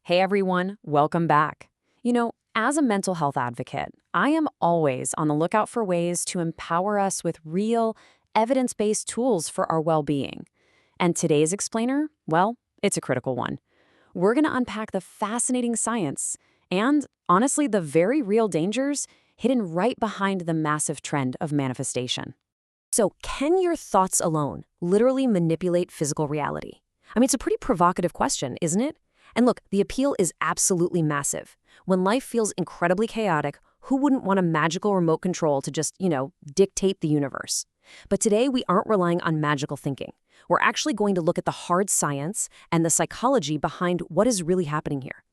Hey everyone, welcome back. As a mental health advocate, I am always on the lookout for ways to empower us with real, evidence based tools for our well being. And today's explainer, well, it's a critical one. We're going to unpack the fascinating science and, honestly, the very real dangers hidden right behind the massive trend of manifestation. So, can your thoughts alone literally manipulate physical reality? It's a pretty provocative question, isn't it? And look, the appeal is absolutely massive. When life feels incredibly chaotic, who wouldn't want a magical remote control to just, dictate the universe? But today, we aren't relying on magical thinking. We're actually going to look at the hard science and the psychology behind what is really happening here.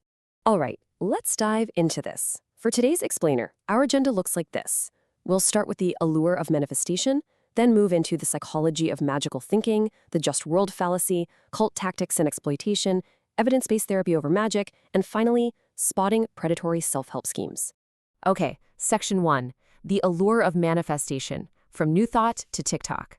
All right, let's dive into this. For today's explainer, our agenda looks like this. We'll start with the allure of manifestation, then move into the psychology of magical thinking, the just world fallacy, cult tactics and exploitation, evidence-based therapy over magic, and finally, spotting predatory self-help schemes. Okay, Section 1, the allure of manifestation, from New Thought to TikTok.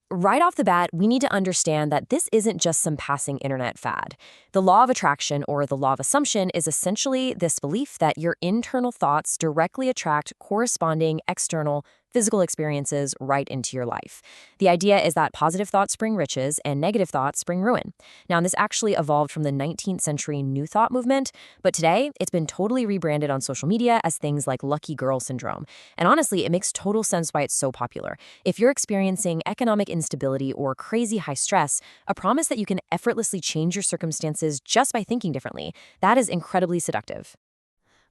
Right off the bat, we need to understand that this isn't just some passing internet fad. The law of attraction, or the law of assumption, is essentially this belief that your internal thoughts directly attract corresponding external physical experiences right into your life. The idea is that positive thoughts bring riches and negative thoughts bring ruin. Now, this actually evolved from the 19th century New Thought movement, but today it's been totally rebranded on social media as things like lucky girl syndrome. And honestly, it makes total sense why it's so popular. If you're experiencing economic instability or crazy high stress, a promise that you can effortlessly change your circumstances just by thinking differently, that is incredibly seductive.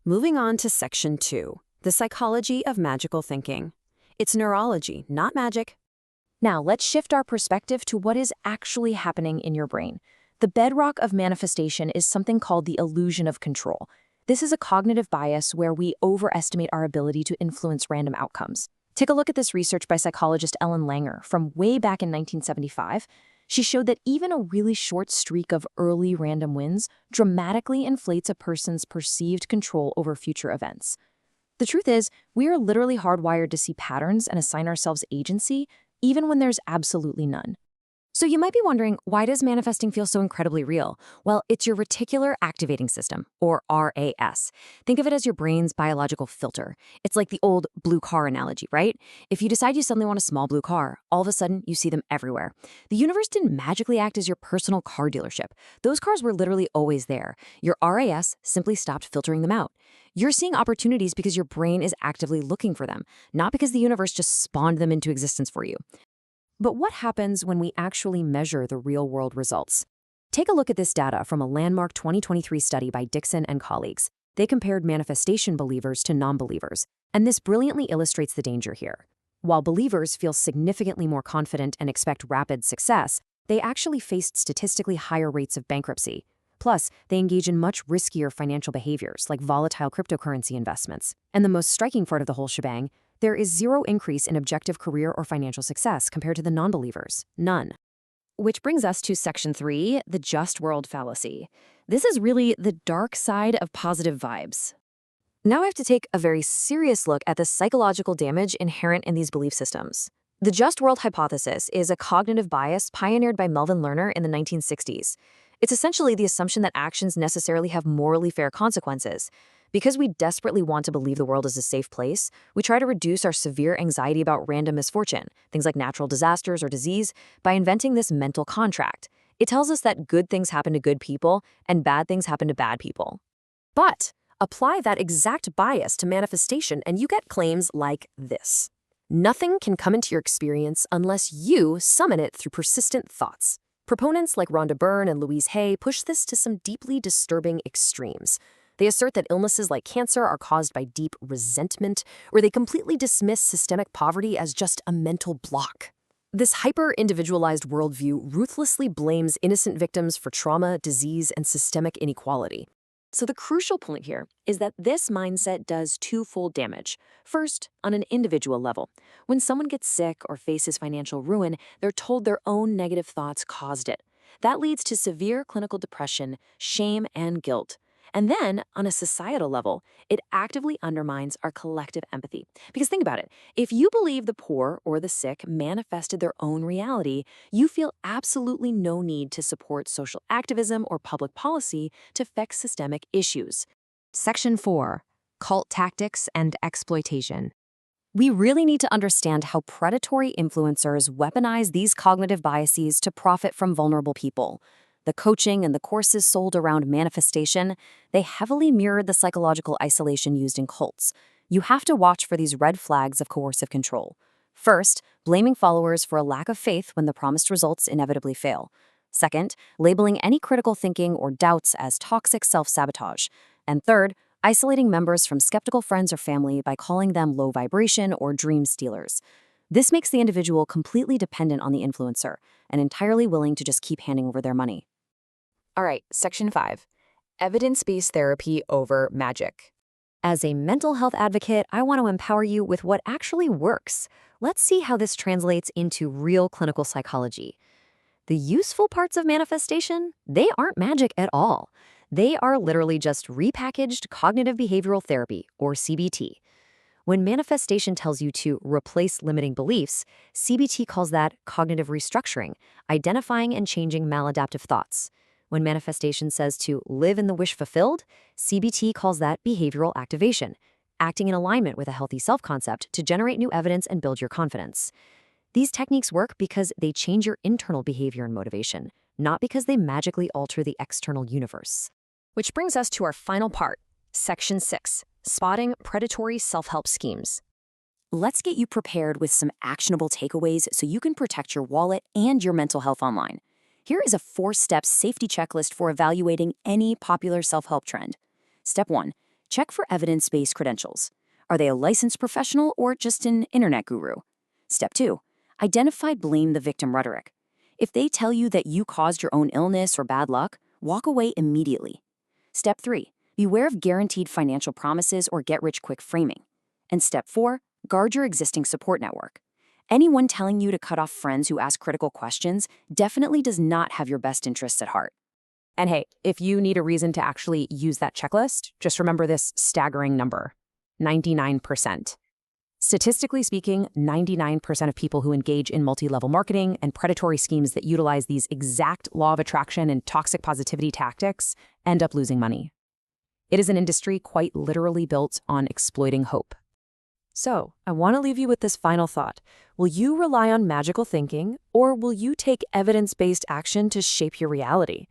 Moving on to Section 2, the psychology of magical thinking. It's neurology, not magic. Now, let's shift our perspective to what is actually happening in your brain. The bedrock of manifestation is something called the illusion of control. This is a cognitive bias where we overestimate our ability to influence random outcomes. Take a look at this research by psychologist Ellen Langer from way back in 1975. She showed that even a really short streak of early random wins dramatically inflates a person's perceived control over future events. The truth is, we are literally hardwired to see patterns and assign ourselves agency, even when there's absolutely none. So you might be wondering, why does manifesting feel so incredibly real? Well, it's your reticular activating system, or RAS. Think of it as your brain's biological filter. It's like the old blue car analogy, right? If you decide you suddenly want a small blue car, all of a sudden you see them everywhere. The universe didn't magically act as your personal car dealership. Those cars were literally always there. Your RAS simply stopped filtering them out. You're seeing opportunities because your brain is actively looking for them, not because the universe just spawned them into existence for you. But what happens when we actually measure the real-world results? Take a look at this data from a landmark 2023 study by Dixon and colleagues. They compared manifestation believers to non-believers, and this brilliantly illustrates the danger here. While believers feel significantly more confident and expect rapid success, they actually faced statistically higher rates of bankruptcy. Plus, they engage in much riskier financial behaviors like volatile cryptocurrency investments. And the most striking part of the whole shebang, there is zero increase in objective career or financial success compared to the non-believers. None. Which brings us to Section 3, the just world fallacy. This is really the dark side of positive vibes. Now I have to take a very serious look at the psychological damage inherent in these belief systems. The just world hypothesis is a cognitive bias pioneered by Melvin Lerner in the 1960s. It's essentially the assumption that actions necessarily have morally fair consequences. Because we desperately want to believe the world is a safe place, we try to reduce our severe anxiety about random misfortune, things like natural disasters or disease, by inventing this mental contract. It tells us that good things happen to good people and bad things happen to bad people. But apply that exact bias to manifestation and you get claims like this. Nothing can come into your experience unless you summon it through persistent thoughts. Proponents like Rhonda Byrne and Louise Hay push this to some deeply disturbing extremes. They assert that illnesses like cancer are caused by deep resentment, or they completely dismiss systemic poverty as just a mental block. This hyper-individualized worldview ruthlessly blames innocent victims for trauma, disease, and systemic inequality. So the crucial point here is that this mindset does twofold damage. First, on an individual level. When someone gets sick or faces financial ruin, they're told their own negative thoughts caused it. That leads to severe clinical depression, shame, and guilt. And then, on a societal level, it actively undermines our collective empathy. Because think about it, if you believe the poor or the sick manifested their own reality, you feel absolutely no need to support social activism or public policy to fix systemic issues. Section 4. Cult Tactics and Exploitation. We really need to understand how predatory influencers weaponize these cognitive biases to profit from vulnerable people. The coaching and the courses sold around manifestation, they heavily mirrored the psychological isolation used in cults. You have to watch for these red flags of coercive control. First, blaming followers for a lack of faith when the promised results inevitably fail. Second, labeling any critical thinking or doubts as toxic self-sabotage. And third, isolating members from skeptical friends or family by calling them low vibration or dream stealers. This makes the individual completely dependent on the influencer and entirely willing to just keep handing over their money. All right, Section 5. Evidence-based therapy over magic. As a mental health advocate, I want to empower you with what actually works. Let's see how this translates into real clinical psychology. The useful parts of manifestation, they aren't magic at all. They are literally just repackaged cognitive behavioral therapy, or CBT. When manifestation tells you to replace limiting beliefs, CBT calls that cognitive restructuring, identifying and changing maladaptive thoughts. When manifestation says to live in the wish fulfilled, CBT calls that behavioral activation, acting in alignment with a healthy self-concept to generate new evidence and build your confidence. These techniques work because they change your internal behavior and motivation, not because they magically alter the external universe. Which brings us to our final part, Section 6, Spotting Predatory Self-Help Schemes. Let's get you prepared with some actionable takeaways so you can protect your wallet and your mental health online. Here is a 4-step safety checklist for evaluating any popular self-help trend. Step 1. Check for evidence-based credentials. Are they a licensed professional or just an internet guru? Step 2. Identify blame the victim rhetoric. If they tell you that you caused your own illness or bad luck, walk away immediately. Step 3. Beware of guaranteed financial promises or get-rich-quick framing. And Step 4. Guard your existing support network. Anyone telling you to cut off friends who ask critical questions definitely does not have your best interests at heart. And hey, if you need a reason to actually use that checklist, just remember this staggering number, 99%. Statistically speaking, 99% of people who engage in multi-level marketing and predatory schemes that utilize these exact law of attraction and toxic positivity tactics end up losing money. It is an industry quite literally built on exploiting hope. So, I want to leave you with this final thought. Will you rely on magical thinking, or will you take evidence-based action to shape your reality?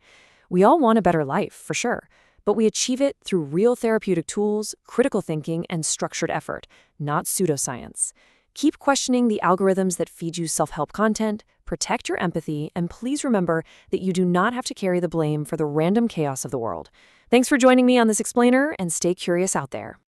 We all want a better life, for sure, but we achieve it through real therapeutic tools, critical thinking, and structured effort, not pseudoscience. Keep questioning the algorithms that feed you self-help content, protect your empathy, and please remember that you do not have to carry the blame for the random chaos of the world. Thanks for joining me on this explainer, and stay curious out there.